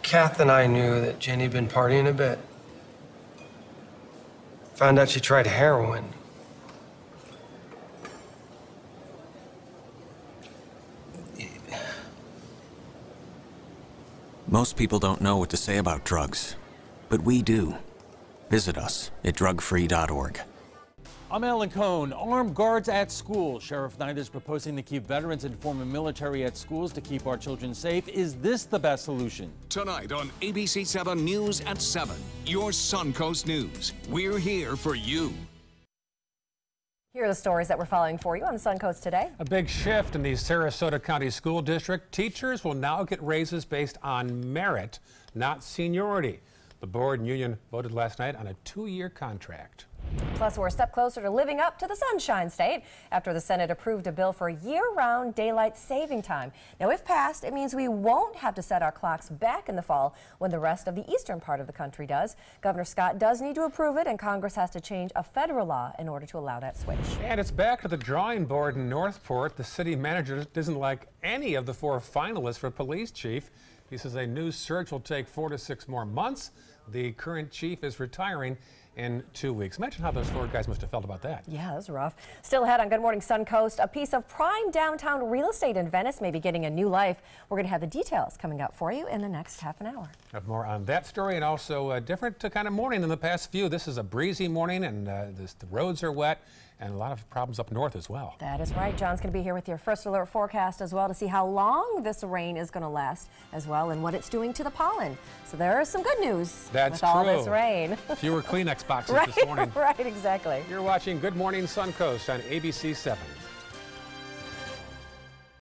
Kath and I knew that Jenny had been partying a bit. Found out she tried heroin. Most people don't know what to say about drugs, but we do. Visit us at drugfree.org. I'm Alan Cohn. Armed guards at school. Sheriff Knight is proposing to keep veterans and former military at schools to keep our children safe. Is this the best solution? Tonight on ABC 7 News at 7, your Suncoast News. We're here for you. Here are the stories that we're following for you on the Suncoast today. A big shift in the Sarasota County School District. Teachers will now get raises based on merit, not seniority. The board and union voted last night on a 2-year contract. Plus, we're a step closer to living up to the Sunshine State after the Senate approved a bill for year-round daylight saving time. Now, if passed, it means we won't have to set our clocks back in the fall when the rest of the eastern part of the country does. Governor Scott does need to approve it, and Congress has to change a federal law in order to allow that switch. And it's back to the drawing board in Northport. The city manager doesn't like any of the 4 finalists for police chief. He says a new search will take 4 to 6 more months. The current chief is retiring in 2 weeks. Imagine how those 4 guys must have felt about that. Yeah, that's rough. Still ahead on Good Morning Suncoast, a piece of prime downtown real estate in Venice may be getting a new life. We're going to have the details coming up for you in the next half an hour. Have more on that story, and also a different kind of morning than the past few. This is a breezy morning, and the roads are wet, and a lot of problems up north as well. That is right. John's going to be here with your first alert forecast as well to see how long this rain is going to last as well and what it's doing to the pollen. So there is some good news with all this rain. Fewer Kleenex boxes right, this morning. Right, exactly. You're watching Good Morning Suncoast on ABC 7.